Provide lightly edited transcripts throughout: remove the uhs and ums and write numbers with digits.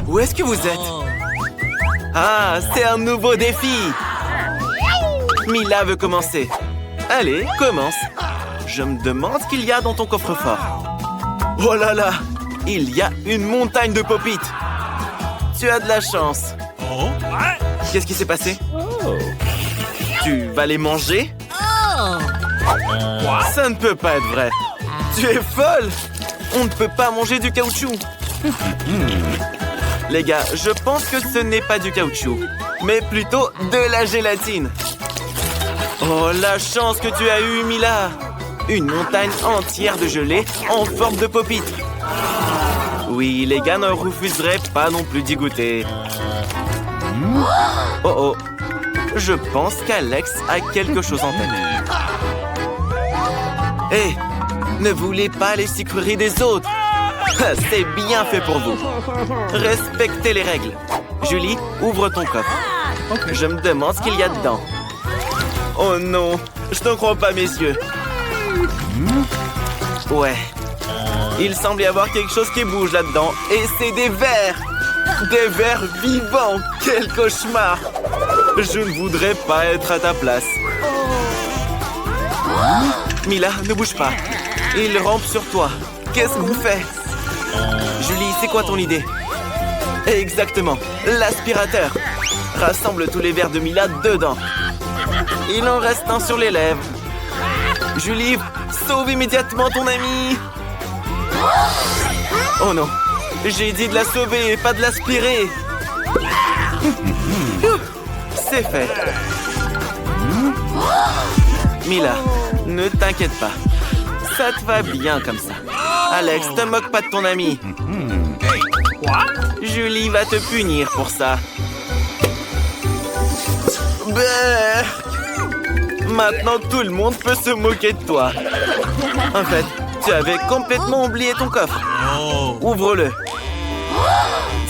Où est-ce que vous êtes? Ah, c'est un nouveau défi! Mila veut commencer. Allez, commence. Je me demande ce qu'il y a dans ton coffre-fort. Oh là là! Il y a une montagne de pop-it! Tu as de la chance. Qu'est-ce qui s'est passé? Tu vas les manger? Ça ne peut pas être vrai. Tu es folle! On ne peut pas manger du caoutchouc. Les gars, je pense que ce n'est pas du caoutchouc, mais plutôt de la gélatine. Oh, la chance que tu as eue, Mila! Une montagne entière de gelée en forme de pop-it. Oui, les gars ne refuseraient pas non plus d'y goûter. Oh oh, je pense qu'Alex a quelque chose en tête. Hé, ne voulez pas les sucreries des autres. C'est bien fait pour vous. Respectez les règles. Julie, ouvre ton coffre. Je me demande ce qu'il y a dedans. Oh non, je ne crois pas mes yeux. Ouais. Il semble y avoir quelque chose qui bouge là-dedans. Et c'est des vers. Des vers vivants. Quel cauchemar. Je ne voudrais pas être à ta place. Mila, ne bouge pas. Il rampe sur toi. Qu'est-ce qu'on fait? Julie, c'est quoi ton idée? Exactement, l'aspirateur. Rassemble tous les vers de Mila dedans. Il en reste un sur les lèvres. Julie, sauve immédiatement ton ami. Oh non, j'ai dit de la sauver et pas de l'aspirer. C'est fait. Mila, ne t'inquiète pas. Ça te va bien comme ça. Alex, te moque pas de ton ami. Julie va te punir pour ça. Maintenant, tout le monde peut se moquer de toi. En fait, tu avais complètement oublié ton coffre. Ouvre-le.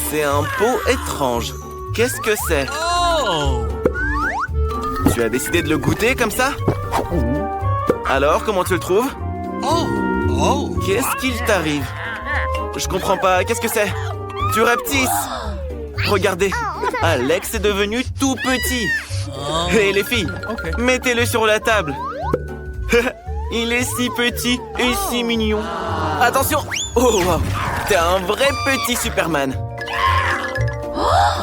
C'est un pot étrange. Qu'est-ce que c'est? Tu as décidé de le goûter comme ça? Alors, comment tu le trouves? Qu'est-ce qu'il t'arrive? Je comprends pas. Qu'est-ce que c'est? Tu rapetisses. Regardez, Alex est devenu tout petit. Hé, les filles, mettez-le sur la table. Il est si petit et si mignon. Attention! Oh, wow. T'es un vrai petit Superman.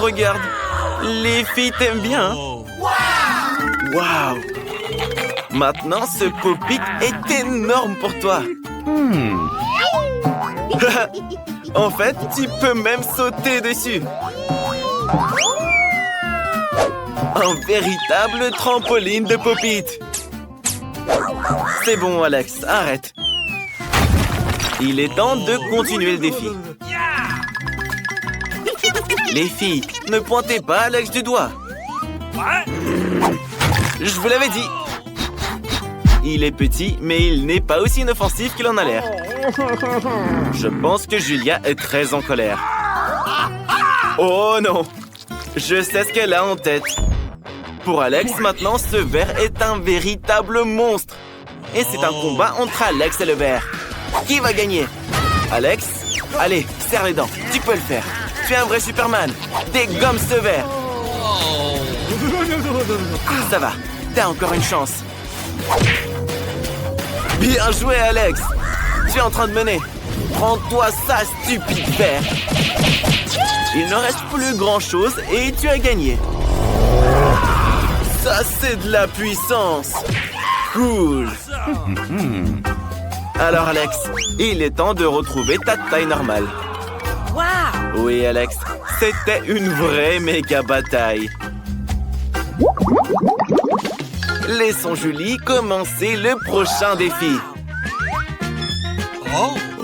Regarde, les filles t'aiment bien. Waouh! Maintenant, ce pop-it est énorme pour toi. En fait, tu peux même sauter dessus. Un véritable trampoline de pop-it. C'est bon, Alex, arrête. Il est temps de continuer le défi. Les filles, ne pointez pas Alex du doigt. Je vous l'avais dit. Il est petit, mais il n'est pas aussi inoffensif qu'il en a l'air. Je pense que Julia est très en colère. Oh non! Je sais ce qu'elle a en tête. Pour Alex, maintenant, ce ver est un véritable monstre. Et c'est un combat entre Alex et le ver. Qui va gagner? Alex? Allez, serre les dents. Tu peux le faire. Tu es un vrai Superman. Dégomme ce ver. Ça va. T'as encore une chance. Bien joué, Alex. Tu es en train de mener. Prends-toi ça, stupide ver. Il ne reste plus grand-chose et tu as gagné. Ça, c'est de la puissance. Cool. Alors, Alex, il est temps de retrouver ta taille normale. Oui, Alex, c'était une vraie méga bataille. Laissons Julie commencer le prochain défi.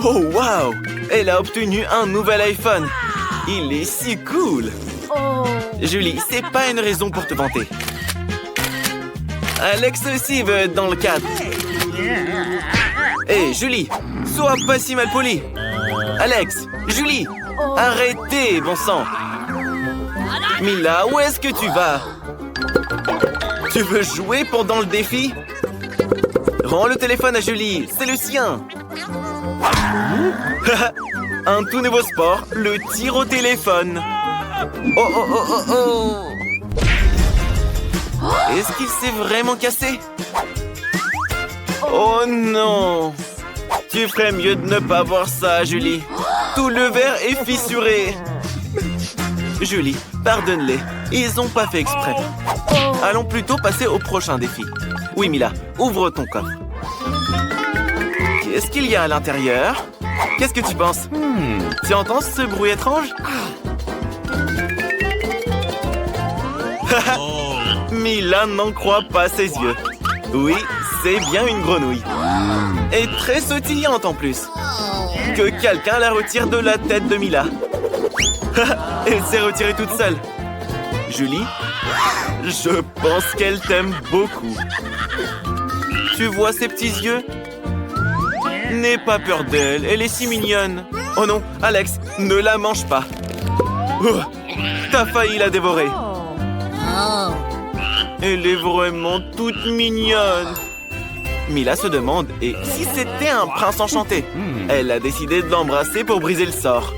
Oh, wow! Elle a obtenu un nouvel iPhone. Il est si cool. Julie, c'est pas une raison pour te vanter. Alex aussi veut être dans le cadre. Hé, Julie, sois pas si mal poli. Alex, Julie, arrêtez, bon sang. Mila, où est-ce que tu vas? Tu veux jouer pendant le défi? Rends le téléphone à Julie, c'est le sien. Un tout nouveau sport, le tir au téléphone. Oh, oh, oh, oh, oh. Est-ce qu'il s'est vraiment cassé? Oh non! Tu ferais mieux de ne pas voir ça, Julie. Tout le verre est fissuré. Julie, pardonne-les. Ils n'ont pas fait exprès. Allons plutôt passer au prochain défi. Oui, Mila, ouvre ton coffre. Qu'est-ce qu'il y a à l'intérieur? Qu'est-ce que tu penses? Tu entends ce bruit étrange? Mila n'en croit pas ses yeux. Oui, c'est bien une grenouille. Et très sautillante en plus. Que quelqu'un la retire de la tête de Mila. Elle s'est retirée toute seule. Julie, je pense qu'elle t'aime beaucoup. Tu vois ses petits yeux? N'aie pas peur d'elle, elle est si mignonne. Oh non, Alex, ne la mange pas. Oh, t'as failli la dévorer. Elle est vraiment toute mignonne. Mila se demande, et si c'était un prince enchanté? Elle a décidé de l'embrasser pour briser le sort.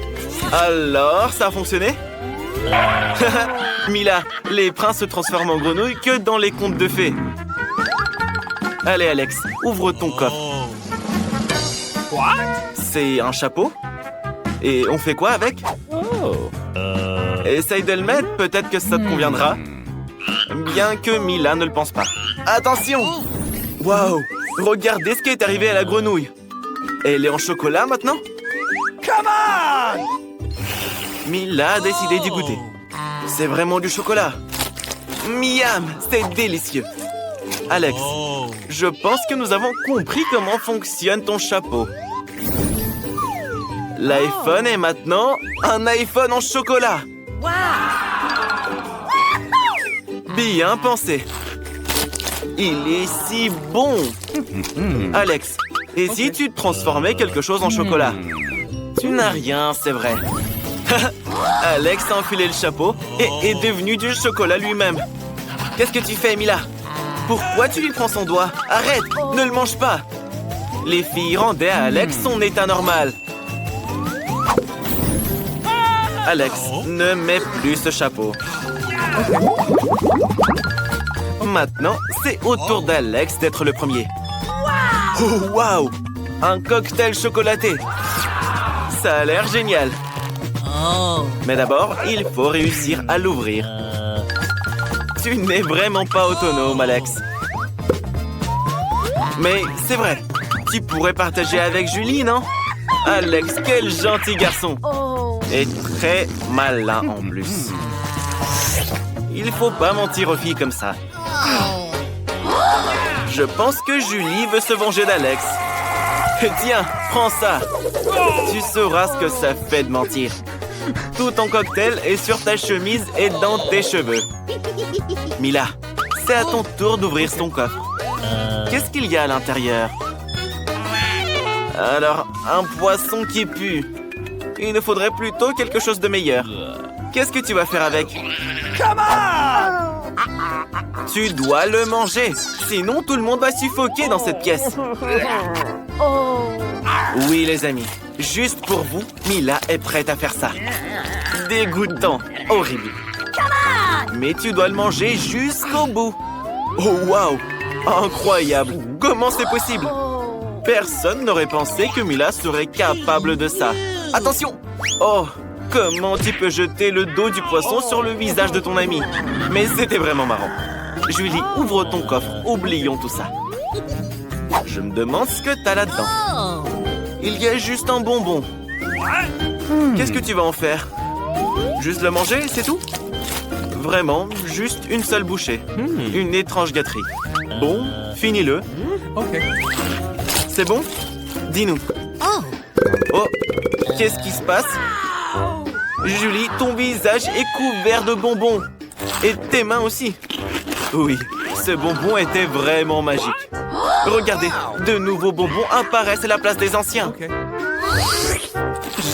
Alors, ça a fonctionné? Mila, les princes se transforment en grenouilles que dans les contes de fées. Allez, Alex, ouvre ton coffre. C'est un chapeau? Et on fait quoi avec? Essaye de le mettre, peut-être que ça te conviendra. Bien que Mila ne le pense pas. Attention! Waouh! Regardez ce qui est arrivé à la grenouille. Elle est en chocolat maintenant? Come on! Mila a décidé d'y goûter. C'est vraiment du chocolat. Miam! C'est délicieux. Alex, je pense que nous avons compris comment fonctionne ton chapeau. L'iPhone est maintenant un iPhone en chocolat. Bien pensé. Il est si bon. Alex, et si tu transformais quelque chose en chocolat? Tu n'as rien, c'est vrai. Alex a enfilé le chapeau et est devenu du chocolat lui-même. Qu'est-ce que tu fais, Mila? Pourquoi tu lui prends son doigt? Arrête, ne le mange pas. Les filles rendaient à Alex son état normal. Alex, ne mets plus ce chapeau. Maintenant, c'est au tour d'Alex d'être le premier. Oh, waouh! Un cocktail chocolaté. Ça a l'air génial. Mais d'abord, il faut réussir à l'ouvrir. Tu n'es vraiment pas autonome, Alex. Mais c'est vrai, tu pourrais partager avec Julie, non? Alex, quel gentil garçon. Et très malin en plus. Il faut pas mentir aux filles comme ça. Je pense que Julie veut se venger d'Alex. Tiens, prends ça. Tu sauras ce que ça fait de mentir. Tout ton cocktail est sur ta chemise et dans tes cheveux. Mila, c'est à ton tour d'ouvrir ton coffre. Qu'est-ce qu'il y a à l'intérieur? Alors, un poisson qui pue. Il nous faudrait plutôt quelque chose de meilleur. Qu'est-ce que tu vas faire avec? Come on! Tu dois le manger. Sinon, tout le monde va suffoquer dans cette pièce. Oui, les amis. Juste pour vous, Mila est prête à faire ça. Dégoûtant. Horrible. Mais tu dois le manger jusqu'au bout. Oh, waouh! Incroyable. Comment c'est possible? Personne n'aurait pensé que Mila serait capable de ça. Attention! Oh, comment tu peux jeter le dos du poisson sur le visage de ton ami? Mais c'était vraiment marrant. Julie, ouvre ton coffre. Oublions tout ça. Je me demande ce que t'as là-dedans. Il y a juste un bonbon. Qu'est-ce que tu vas en faire? Juste le manger, c'est tout? Vraiment, juste une seule bouchée. Une étrange gâterie. Bon, finis-le. C'est bon? Dis-nous. Oh, qu'est-ce qui se passe? Julie, ton visage est couvert de bonbons. Et tes mains aussi. Oui, ce bonbon était vraiment magique. Regardez, de nouveaux bonbons apparaissent à la place des anciens.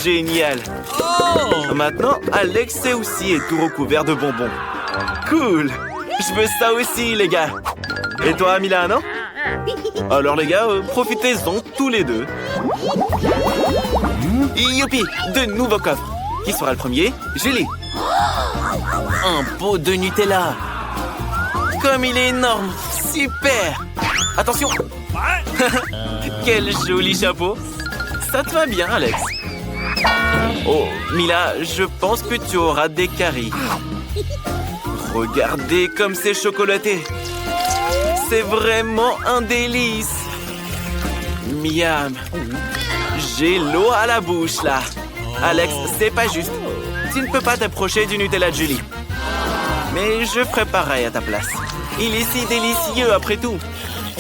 Génial. Maintenant, Alex aussi est tout recouvert de bonbons. Cool. Je veux ça aussi, les gars. Et toi, Mila, non? Alors, les gars, profitez-en tous les deux. Youpi! De nouveaux coffres. Qui sera le premier? Julie. Un pot de Nutella. Comme il est énorme. Super! Attention! Quel joli chapeau! Ça te va bien, Alex. Oh, Mila, je pense que tu auras des caries. Regardez comme c'est chocolaté. C'est vraiment un délice. Miam. J'ai l'eau à la bouche, là. Alex, c'est pas juste. Tu ne peux pas t'approcher du Nutella de Julie. Mais je ferai pareil à ta place. Il est si délicieux après tout.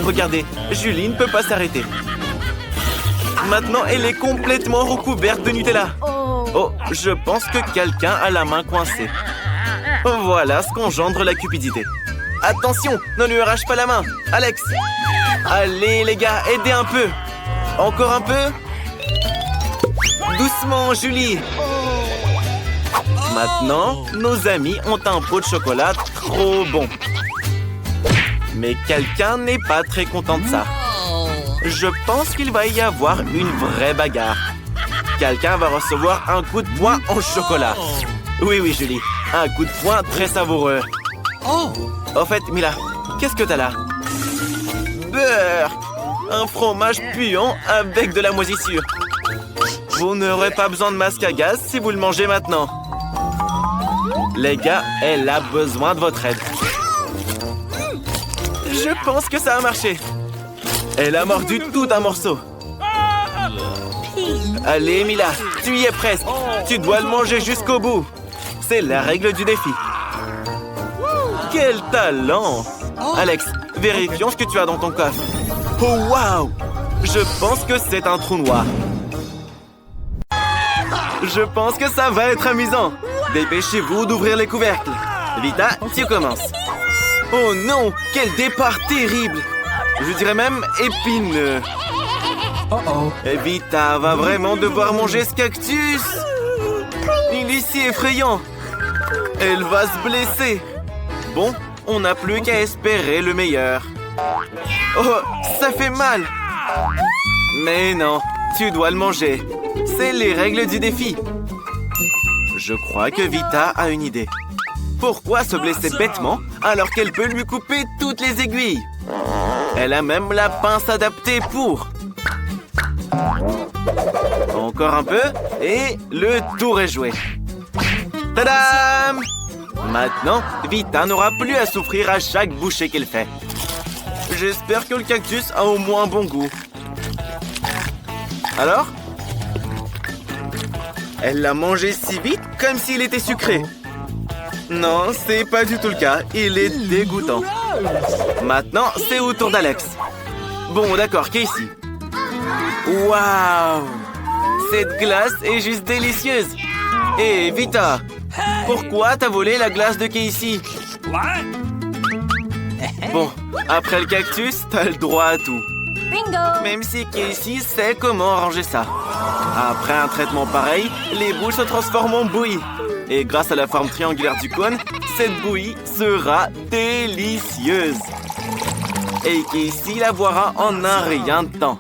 Regardez, Julie ne peut pas s'arrêter. Maintenant, elle est complètement recouverte de Nutella. Oh, je pense que quelqu'un a la main coincée. Voilà ce qu'engendre la cupidité. Attention, ne lui arrache pas la main. Alex. Allez, les gars, aidez un peu. Encore un peu. Doucement, Julie. Maintenant, nos amis ont un pot de chocolat trop bon. Mais quelqu'un n'est pas très content de ça. Je pense qu'il va y avoir une vraie bagarre. Quelqu'un va recevoir un coup de poing en chocolat. Oui, oui, Julie. Un coup de poing très savoureux. Au fait, Mila, qu'est-ce que t'as là? Beurre! Un fromage puant avec de la moisissure. Vous n'aurez pas besoin de masque à gaz si vous le mangez maintenant. Les gars, elle a besoin de votre aide. Je pense que ça a marché. Elle a mordu tout un morceau. Allez, Mila, tu y es presque. Tu dois le manger jusqu'au bout. C'est la règle du défi. Quel talent! Alex, vérifions ce que tu as dans ton coffre. Oh, waouh! Je pense que c'est un trou noir. Je pense que ça va être amusant. Dépêchez-vous d'ouvrir les couvercles. Vita, tu commences. Oh non! Quel départ terrible! Je dirais même épineux. Vita va vraiment devoir manger ce cactus. Il est si effrayant. Elle va se blesser. Bon, on n'a plus qu'à espérer le meilleur. Oh, ça fait mal. Mais non, tu dois le manger. C'est les règles du défi. Je crois que Vita a une idée. Pourquoi se blesser bêtement alors qu'elle peut lui couper toutes les aiguilles? Elle a même la pince adaptée pour. Encore un peu et le tour est joué. Tadam! Maintenant, Vita n'aura plus à souffrir à chaque bouchée qu'elle fait. J'espère que le cactus a au moins bon goût. Alors? Elle l'a mangé si vite comme s'il était sucré. Non, c'est pas du tout le cas. Il est dégoûtant. Maintenant, c'est au tour d'Alex. Bon, d'accord, Casey. Waouh! Cette glace est juste délicieuse. Hé, Vita, pourquoi t'as volé la glace de Casey? Bon, après le cactus, t'as le droit à tout. Bingo! Même si Casey sait comment arranger ça. Après un traitement pareil, les boules se transforment en bouillie. Et grâce à la forme triangulaire du cône, cette bouillie sera délicieuse. Et Casey la boira en un rien de temps.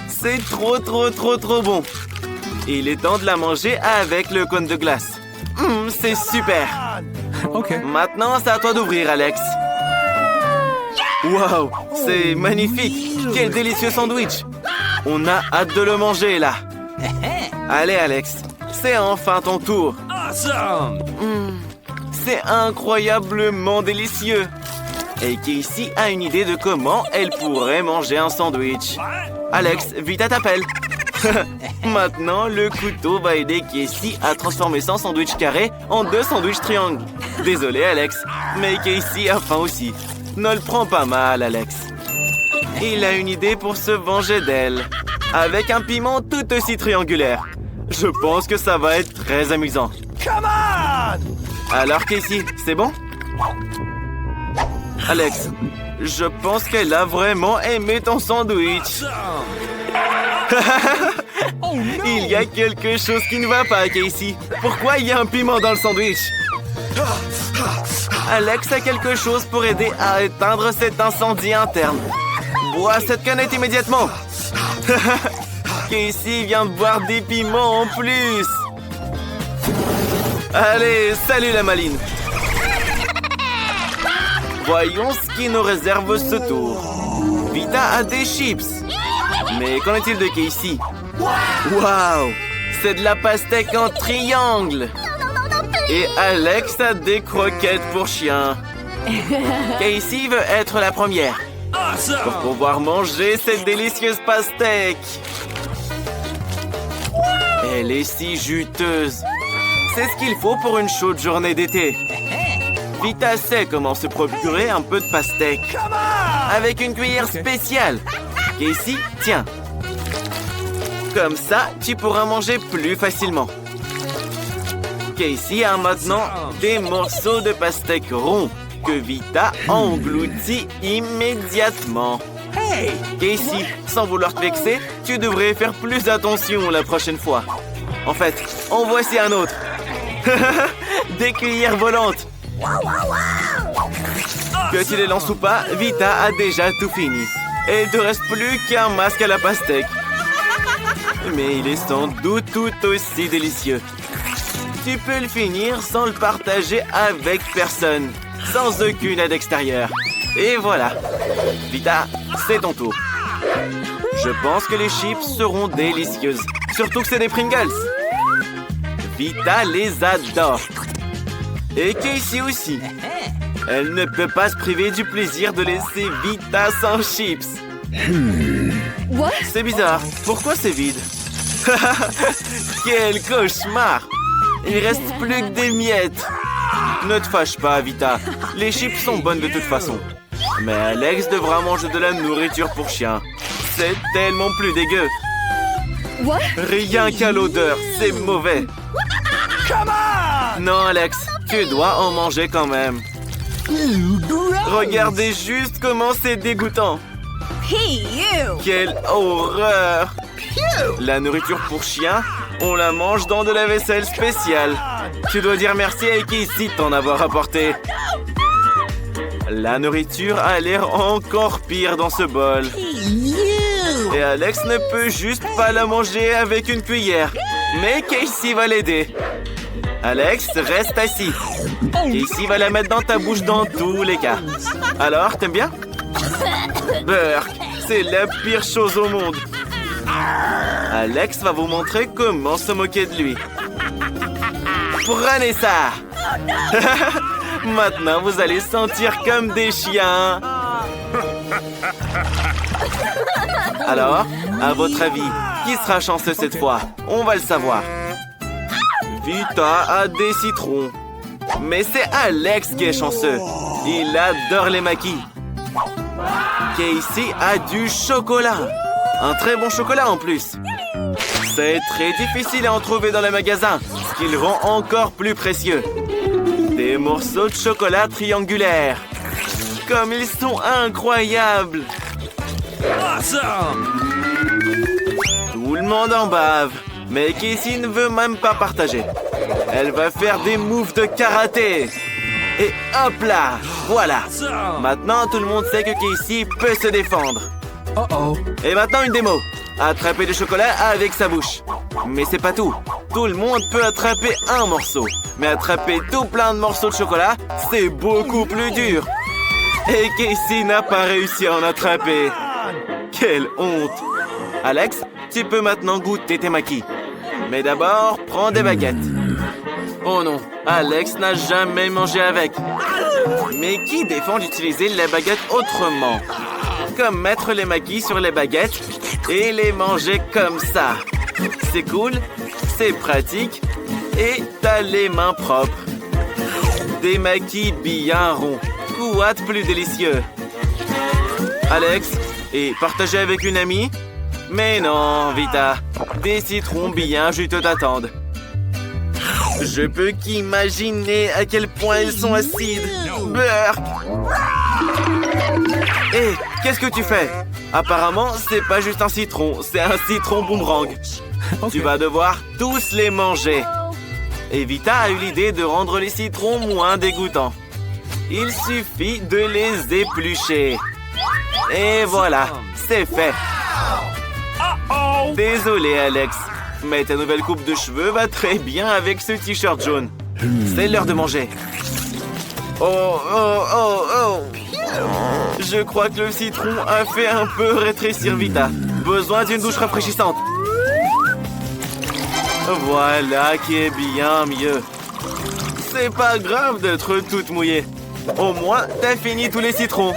C'est trop bon. Il est temps de la manger avec le cône de glace. C'est super. Maintenant, c'est à toi d'ouvrir, Alex. Waouh, c'est magnifique. Quel délicieux sandwich. On a hâte de le manger, là. Allez, Alex, c'est enfin ton tour. C'est incroyablement délicieux. Et Casey a une idée de comment elle pourrait manger un sandwich. Alex, vite à t'appel. Maintenant, le couteau va aider Casey à transformer son sandwich carré en 2 sandwichs triangles. Désolé, Alex, mais Casey a faim aussi. Ne le prends pas mal, Alex. Il a une idée pour se venger d'elle. Avec un piment tout aussi triangulaire. Je pense que ça va être très amusant. Alors, Casey, c'est bon? Alex, je pense qu'elle a vraiment aimé ton sandwich. Il y a quelque chose qui ne va pas, Casey. Pourquoi il y a un piment dans le sandwich? Alex a quelque chose pour aider à éteindre cet incendie interne. Bois cette canette immédiatement. Casey vient de boire des piments en plus. Allez, salut la maline. Voyons ce qui nous réserve ce tour. Vita a des chips. Mais qu'en est-il de Casey? Waouh! C'est de la pastèque en triangle. Et Alex a des croquettes pour chien. Casey veut être la première pour pouvoir manger cette délicieuse pastèque. Elle est si juteuse. C'est ce qu'il faut pour une chaude journée d'été. Vita sait comment se procurer un peu de pastèque. Avec une cuillère spéciale. Casey, tiens. Comme ça, tu pourras manger plus facilement. Casey a maintenant des morceaux de pastèque ronds que Vita engloutit immédiatement. Casey, sans vouloir te vexer, tu devrais faire plus attention la prochaine fois. En fait, en voici un autre. Des cuillères volantes. Que tu les lances ou pas, Vita a déjà tout fini. Et il ne te reste plus qu'un masque à la pastèque. Mais il est sans doute tout aussi délicieux. Tu peux le finir sans le partager avec personne, sans aucune aide extérieure. Et voilà. Vita, c'est ton tour. Je pense que les chips seront délicieuses. Surtout que c'est des Pringles. Vita les adore. Et Casey aussi. Elle ne peut pas se priver du plaisir de laisser Vita sans chips. C'est bizarre. Pourquoi c'est vide? Quel cauchemar! Il reste plus que des miettes. Ne te fâche pas, Vita. Les chips sont bonnes de toute façon. Mais Alex devra manger de la nourriture pour chien. C'est tellement plus dégueu. Rien qu'à l'odeur, c'est mauvais. Non, Alex, tu dois en manger quand même. Regardez juste comment c'est dégoûtant. Quelle horreur! La nourriture pour chien, on la mange dans de la vaisselle spéciale. Tu dois dire merci à Casey de t'en avoir apporté. La nourriture a l'air encore pire dans ce bol. Et Alex ne peut juste pas la manger avec une cuillère. Mais Casey va l'aider. Alex, reste assis. Casey va la mettre dans ta bouche dans tous les cas. Alors, t'aimes bien? Burk, c'est la pire chose au monde. Alex va vous montrer comment se moquer de lui. Prenez ça! Maintenant, vous allez sentir comme des chiens. Alors, à votre avis, qui sera chanceux cette fois? On va le savoir. Vita a des citrons. Mais c'est Alex qui est chanceux. Il adore les maquis. Casey a du chocolat. Un très bon chocolat en plus. C'est très difficile à en trouver dans les magasins, ce qui le rend encore plus précieux. Des morceaux de chocolat triangulaires. Comme ils sont incroyables. Tout le monde en bave. Mais Casey ne veut même pas partager. Elle va faire des moves de karaté. Et hop là, voilà. Maintenant, tout le monde sait que Casey peut se défendre. Et maintenant, une démo. Attraper du chocolat avec sa bouche. Mais c'est pas tout. Tout le monde peut attraper un morceau. Mais attraper tout plein de morceaux de chocolat, c'est beaucoup plus dur. Et Casey n'a pas réussi à en attraper. Quelle honte. Alex, tu peux maintenant goûter tes maquis. Mais d'abord, prends des baguettes. Oh non, Alex n'a jamais mangé avec. Mais qui défend d'utiliser les baguettes autrement? Comme mettre les maquis sur les baguettes et les manger comme ça. C'est cool, c'est pratique et t'as les mains propres. Des maquis bien ronds. Quoi de plus délicieux? Alex, et partager avec une amie? Mais non, Vita. Des citrons bien juteux t'attendent. Je peux qu'imaginer à quel point ils sont acides. Burk! Hé, qu'est-ce que tu fais? Apparemment, c'est pas juste un citron, c'est un citron boomerang. Tu vas devoir tous les manger. Et Vita a eu l'idée de rendre les citrons moins dégoûtants. Il suffit de les éplucher. Et voilà, c'est fait. Désolé, Alex, mais ta nouvelle coupe de cheveux va très bien avec ce t-shirt jaune. C'est l'heure de manger. Oh, oh, oh, oh. Je crois que le citron a fait un peu rétrécir Vita. Besoin d'une douche rafraîchissante. Voilà qui est bien mieux. C'est pas grave d'être toute mouillée. Au moins, t'as fini tous les citrons.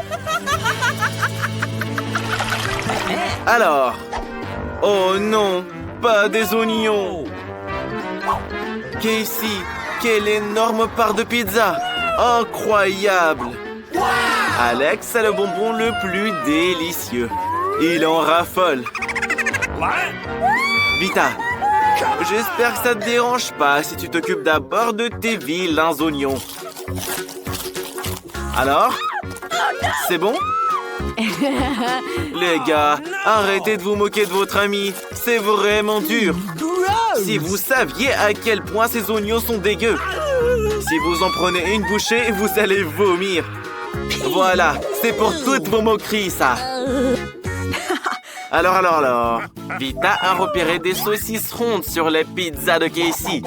Alors... Oh non, pas des oignons. Casey, quelle énorme part de pizza. Incroyable. Alex a le bonbon le plus délicieux. Il en raffole. Vita, j'espère que ça te dérange pas si tu t'occupes d'abord de tes vilains oignons. Alors? C'est bon? Les gars, arrêtez de vous moquer de votre ami. C'est vraiment dur. Si vous saviez à quel point ces oignons sont dégueux. Si vous en prenez une bouchée, vous allez vomir. Voilà, c'est pour toutes vos moqueries, ça. Alors. Vita a repéré des saucisses rondes sur les pizzas de Casey.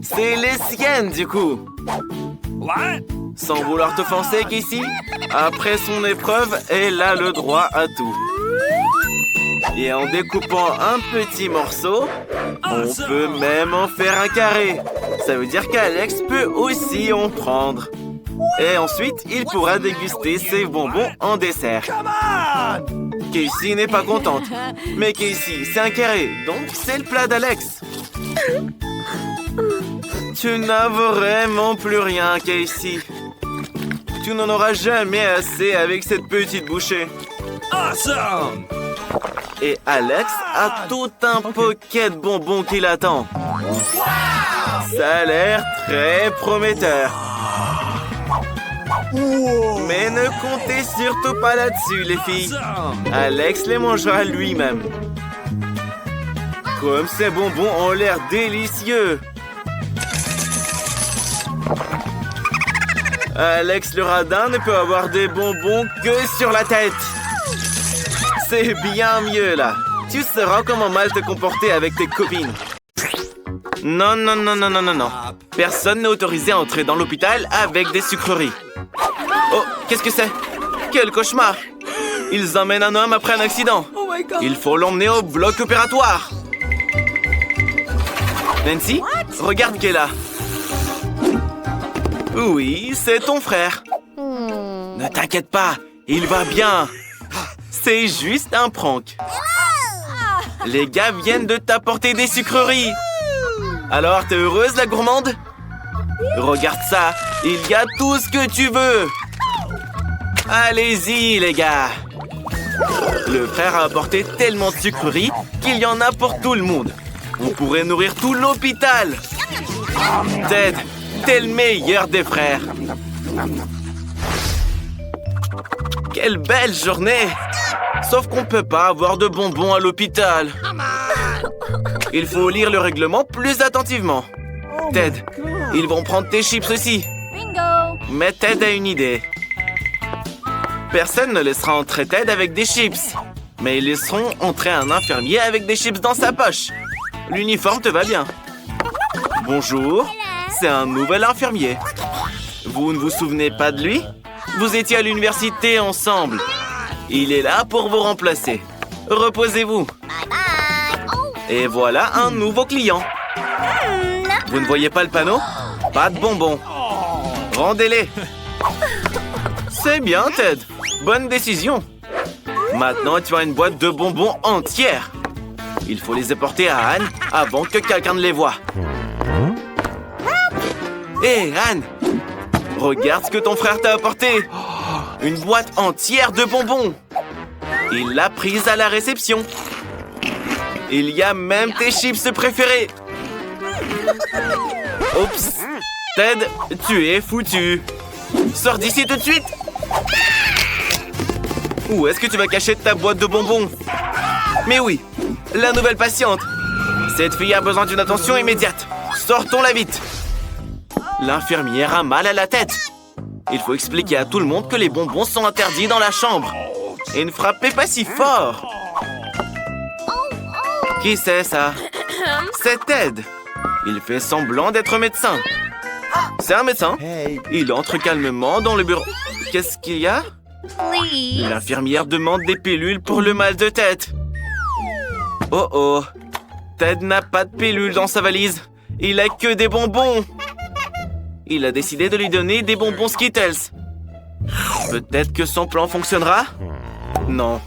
C'est les siennes, du coup. Sans vouloir t'offenser, Casey, après son épreuve, elle a le droit à tout. Et en découpant un petit morceau, on peut même en faire un carré. Ça veut dire qu'Alex peut aussi en prendre. Et ensuite, il pourra déguster ses bonbons en dessert. Casey n'est pas contente. Mais Casey, c'est un carré, donc c'est le plat d'Alex. Tu n'as vraiment plus rien, Casey. Tu n'en auras jamais assez avec cette petite bouchée. Awesome! Et Alex a tout un paquet de bonbons qui l'attend. Ça a l'air très prometteur. Mais ne comptez surtout pas là-dessus, les filles. Alex les mangera lui-même. Comme ces bonbons ont l'air délicieux. Alex le radin ne peut avoir des bonbons que sur la tête. C'est bien mieux, là. Tu sauras comment mal te comporter avec tes copines. Non. Personne n'est autorisé à entrer dans l'hôpital avec des sucreries. Oh, qu'est-ce que c'est? Quel cauchemar! Ils emmènent un homme après un accident. Il faut l'emmener au bloc opératoire. Nancy, regarde qui est là. Oui, c'est ton frère. Ne t'inquiète pas, il va bien. C'est juste un prank. Les gars viennent de t'apporter des sucreries. Alors, t'es heureuse, la gourmande? Regarde ça, il y a tout ce que tu veux. Allez-y, les gars. Le frère a apporté tellement de sucreries qu'il y en a pour tout le monde. On pourrait nourrir tout l'hôpital. Ted, t'es le meilleur des frères. Quelle belle journée! Sauf qu'on peut pas avoir de bonbons à l'hôpital. Il faut lire le règlement plus attentivement. Ted, ils vont prendre tes chips aussi. Bingo! Mais Ted a une idée. Personne ne laissera entrer Ted avec des chips. Mais ils laisseront entrer un infirmier avec des chips dans sa poche. L'uniforme te va bien. Bonjour, c'est un nouvel infirmier. Vous ne vous souvenez pas de lui? Vous étiez à l'université ensemble. Il est là pour vous remplacer. Reposez-vous. Et voilà un nouveau client. Vous ne voyez pas le panneau? Pas de bonbons. Rendez-les. C'est bien, Ted. Bonne décision. Maintenant, tu as une boîte de bonbons entière. Il faut les apporter à Anne avant que quelqu'un ne les voie. Hé, Anne! Regarde ce que ton frère t'a apporté. Une boîte entière de bonbons. Il l'a prise à la réception. Il y a même tes chips préférés. Oups. Ted, tu es foutu. Sors d'ici tout de suite. Où est-ce que tu vas cacher ta boîte de bonbons? Mais oui, la nouvelle patiente. Cette fille a besoin d'une attention immédiate. Sortons-la vite. L'infirmière a mal à la tête. Il faut expliquer à tout le monde que les bonbons sont interdits dans la chambre. Et ne frappez pas si fort. Qui c'est ça? C'est Ted. Il fait semblant d'être médecin. C'est un médecin. Il entre calmement dans le bureau. Qu'est-ce qu'il y a? L'infirmière demande des pilules pour le mal de tête. Oh oh. Ted n'a pas de pilules dans sa valise. Il a que des bonbons. Il a décidé de lui donner des bonbons Skittles. Peut-être que son plan fonctionnera? Non.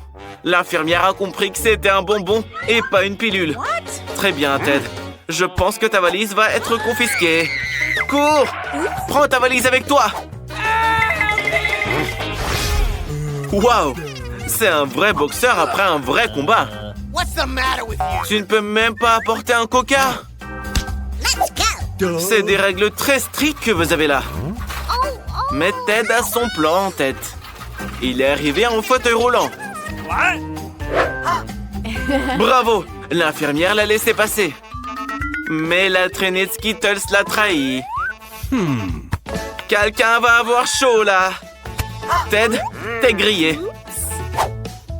L'infirmière a compris que c'était un bonbon et pas une pilule. Très bien, Ted. Je pense que ta valise va être confisquée. Cours! Prends ta valise avec toi! Waouh! C'est un vrai boxeur après un vrai combat. Tu ne peux même pas apporter un coca? C'est des règles très strictes que vous avez là. Mais Ted a son plan en tête. Il est arrivé en fauteuil roulant. Bravo! L'infirmière l'a laissé passer. Mais la traînée de Skittles l'a trahi. Quelqu'un va avoir chaud là. Ted, t'es grillé.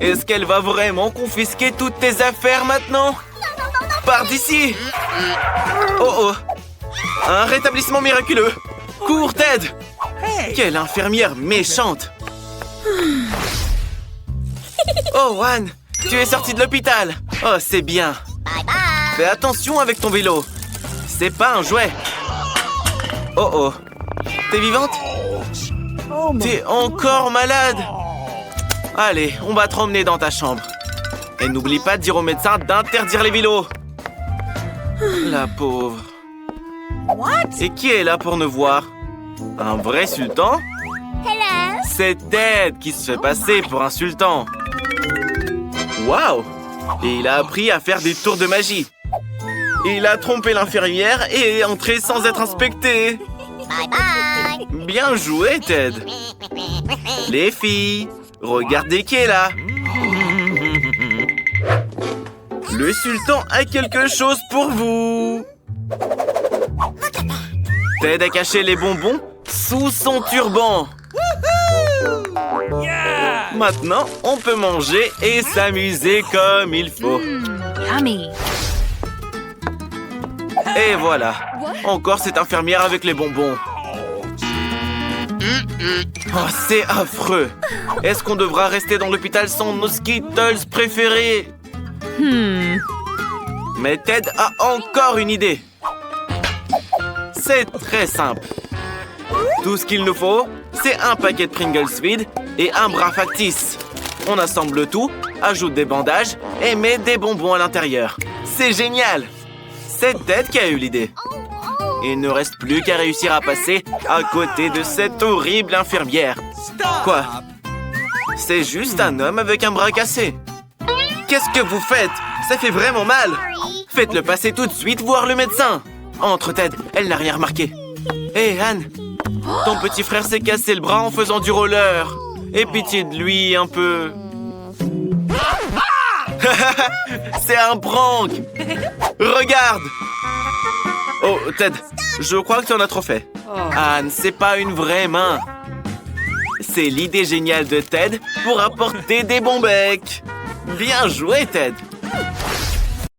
Est-ce qu'elle va vraiment confisquer toutes tes affaires maintenant? Pars d'ici! Oh oh! Un rétablissement miraculeux! Cours, Ted! Quelle infirmière méchante! Oh, Juan! Tu es sorti de l'hôpital! Oh, c'est bien! Fais attention avec ton vélo! C'est pas un jouet! Oh oh! T'es vivante? T'es encore malade? Allez, on va te emmener dans ta chambre. Et n'oublie pas de dire au médecin d'interdire les vélos. La pauvre. Et qui est là pour nous voir? Un vrai sultan? C'est Ted qui se fait passer pour un sultan. Waouh! Et il a appris à faire des tours de magie. Il a trompé l'infirmière et est entré sans être inspecté. Bien joué, Ted. Les filles, regardez qui est là. Le sultan a quelque chose pour vous. Ted a caché les bonbons sous son turban. Maintenant, on peut manger et s'amuser comme il faut. Yummy. Et voilà. Encore cette infirmière avec les bonbons. Oh, c'est affreux. Est-ce qu'on devra rester dans l'hôpital sans nos Skittles préférés? Mais Ted a encore une idée. C'est très simple. Tout ce qu'il nous faut, c'est un paquet de Pringles vide et un bras factice. On assemble tout, ajoute des bandages et met des bonbons à l'intérieur. C'est génial! C'est Ted qui a eu l'idée. Il ne reste plus qu'à réussir à passer à côté de cette horrible infirmière. Quoi? C'est juste un homme avec un bras cassé. Qu'est-ce que vous faites? Ça fait vraiment mal. Faites-le passer tout de suite voir le médecin. Entre, Ted, elle n'a rien remarqué. Hé, Anne, ton petit frère s'est cassé le bras en faisant du roller. Aie pitié de lui un peu. C'est un prank. Regarde. Oh, Ted, je crois que tu en as trop fait. Anne, c'est pas une vraie main. C'est l'idée géniale de Ted pour apporter des bons becs. Bien joué, Ted.